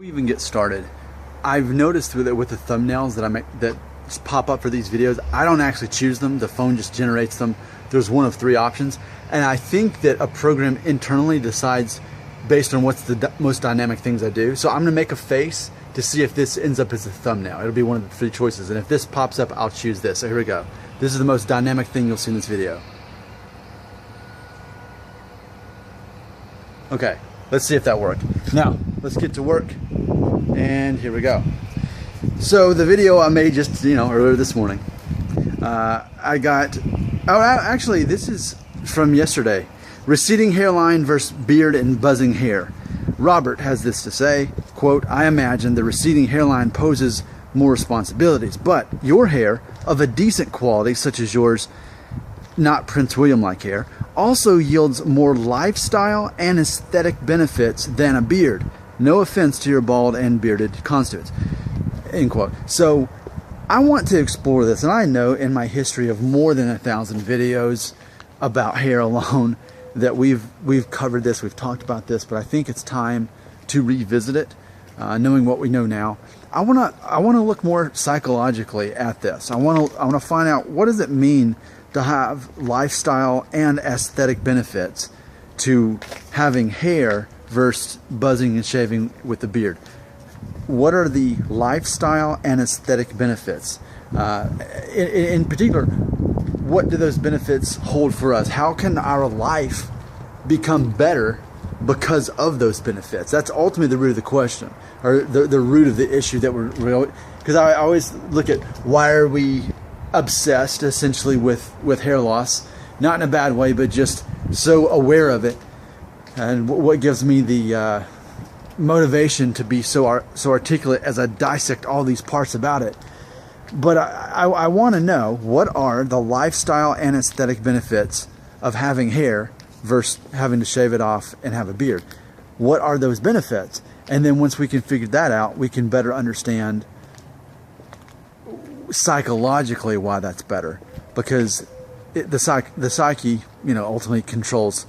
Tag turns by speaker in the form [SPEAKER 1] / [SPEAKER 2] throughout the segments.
[SPEAKER 1] We even get started. I've noticed with the thumbnails that pop up for these videos, I don't actually choose them. The phone just generates them. There's one of three options, and I think that a program internally decides based on what's the most dynamic things I do. So I'm gonna make a face to see if this ends up as a thumbnail. It'll be one of the three choices, and if this pops up, I'll choose this. So here we go. This is the most dynamic thing you'll see in this video. Okay, let's see if that worked. Now, let's get to work. And here we go. So the video I made just, earlier this morning, actually this is from yesterday. Receding hairline versus beard and buzzing hair. Robert has this to say, quote, "I imagine the receding hairline poses more responsibilities, but your hair of a decent quality, such as yours, not Prince William-like hair, also yields more lifestyle and aesthetic benefits than a beard. No offense to your bald and bearded constituents." End quote. So I want to explore this, and I know in my history of more than 1,000 videos about hair alone that we've covered this, we've talked about this, but I think it's time to revisit it, knowing what we know now. I want to look more psychologically at this. I want to find out, what does it mean to have lifestyle and aesthetic benefits to having hair versus buzzing and shaving with the beard. What are the lifestyle and aesthetic benefits? In particular, what do those benefits hold for us? How can our life become better because of those benefits? That's ultimately the root of the question, or the root of the issue that we're because I always look at, why are we obsessed essentially with hair loss? Not in a bad way, but just so aware of it. And what gives me the motivation to be so articulate as I dissect all these parts about it. But I want to know, what are the lifestyle and aesthetic benefits of having hair versus having to shave it off and have a beard? What are those benefits? And then once we can figure that out, we can better understand psychologically why that's better. Because the psyche, ultimately controls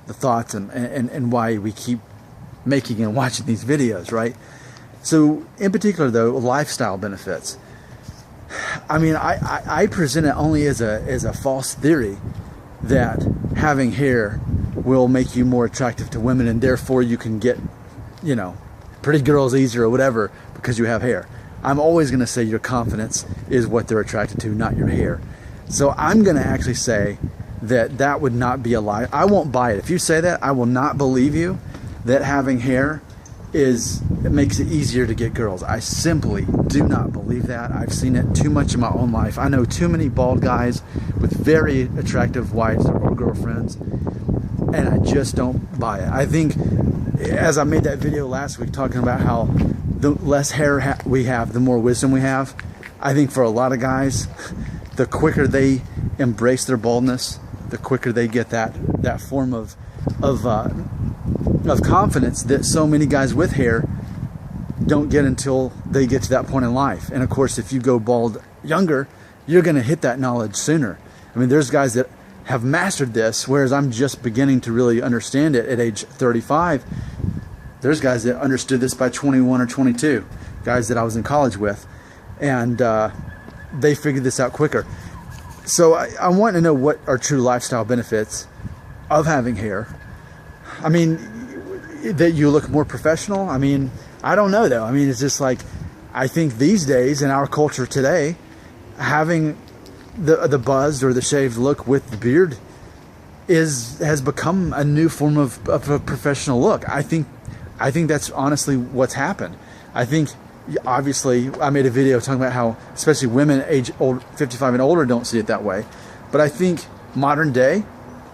[SPEAKER 1] the thoughts and why we keep making and watching these videos, right? So in particular though, lifestyle benefits. I mean, I present it only as a false theory that having hair will make you more attractive to women, and therefore you can get, pretty girls easier or whatever because you have hair. I'm always going to say your confidence is what they're attracted to, not your hair. So I'm going to actually say that would not be a lie. I won't buy it. If you say that, I will not believe you that having hair it makes it easier to get girls. I simply do not believe that. I've seen it too much in my own life. I know too many bald guys with very attractive wives or girlfriends, and I just don't buy it. I think, as I made that video last week talking about how the less hair we have, the more wisdom we have, I think for a lot of guys, the quicker they embrace their baldness, the quicker they get that form of confidence that so many guys with hair don't get until they get to that point in life. And of course, if you go bald younger, you're going to hit that knowledge sooner. I mean, there's guys that have mastered this, whereas I'm just beginning to really understand it at age 35. There's guys that understood this by 21 or 22, guys that I was in college with, and they figured this out quicker. So I want to know, what are true lifestyle benefits of having hair. I mean, that you look more professional. I mean, I don't know though. I mean, it's just like, I think these days in our culture today, having the buzzed or the shaved look with the beard has become a new form of a professional look. I think that's honestly what's happened. I think, obviously, I made a video talking about how especially women age 55 and older don't see it that way. But I think modern day,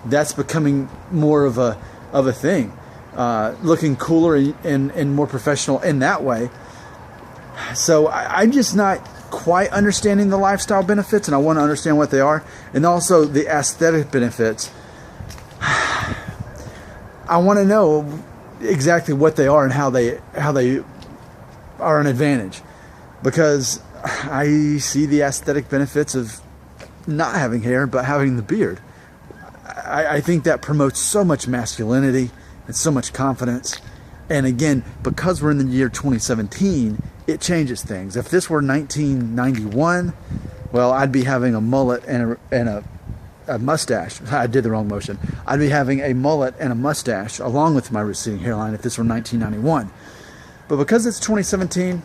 [SPEAKER 1] that's becoming more of a thing. Looking cooler and more professional in that way. So I'm just not quite understanding the lifestyle benefits, and I want to understand what they are, and also the aesthetic benefits. I want to know exactly what they are and how they are an advantage, because I see the aesthetic benefits of not having hair but having the beard. I think that promotes so much masculinity and so much confidence, And again, because we're in the year 2017, it changes things. If this were 1991, well, I'd be having a mullet and a mustache. I did the wrong motion. I'd be having a mullet and a mustache along with my receding hairline if this were 1991. But because it's 2017,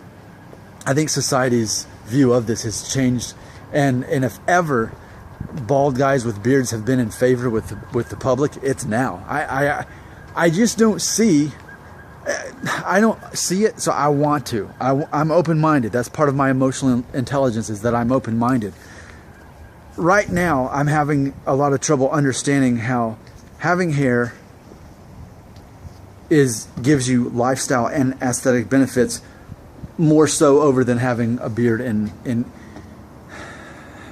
[SPEAKER 1] I think society's view of this has changed. And if ever bald guys with beards have been in favor with the public, it's now. I just don't see. I don't see it, so I want to. I'm open-minded. That's part of my emotional intelligence, is that I'm open-minded. Right now, I'm having a lot of trouble understanding how having hair gives you lifestyle and aesthetic benefits more so over than having a beard and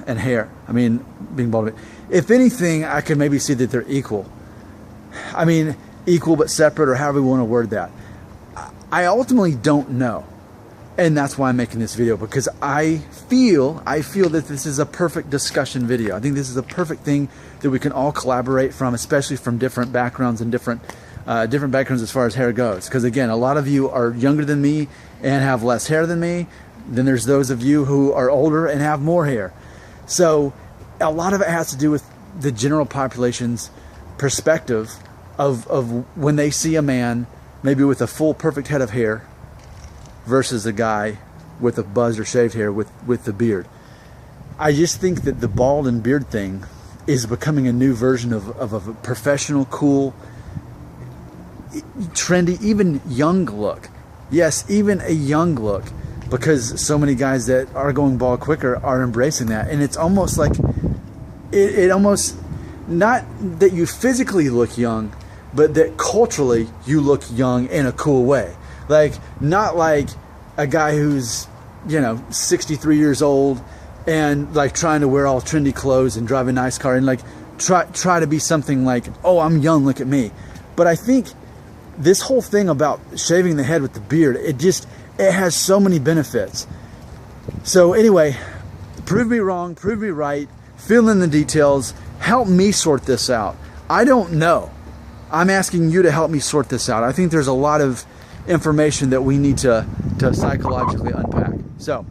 [SPEAKER 1] hair. I mean, being bald. If anything, I could maybe see that they're equal. I mean, equal but separate, or however we want to word that. I ultimately don't know. And that's why I'm making this video, because I feel that this is a perfect discussion video. I think this is a perfect thing that we can all collaborate from, especially from different backgrounds and different backgrounds as far as hair goes. Because again, a lot of you are younger than me and have less hair than me. Then there's those of you who are older and have more hair. So a lot of it has to do with the general population's perspective of when they see a man maybe with a full perfect head of hair versus a guy with a buzzed or shaved hair with the beard. I just think that the bald and beard thing is becoming a new version of a professional, cool, trendy, even young look. Yes, even a young look, because so many guys that are going bald quicker are embracing that. And it's almost like, it almost, not that you physically look young, but that culturally you look young in a cool way. Like, not like a guy who's, 63 years old and like trying to wear all trendy clothes and drive a nice car and like try to be something like, oh, I'm young, look at me. But I think this whole thing about shaving the head with the beard, it has so many benefits. So anyway, prove me wrong, prove me right, fill in the details, help me sort this out. I don't know. I'm asking you to help me sort this out. I think there's a lot of information that we need to psychologically unpack. So,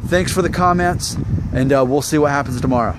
[SPEAKER 1] thanks for the comments, and we'll see what happens tomorrow.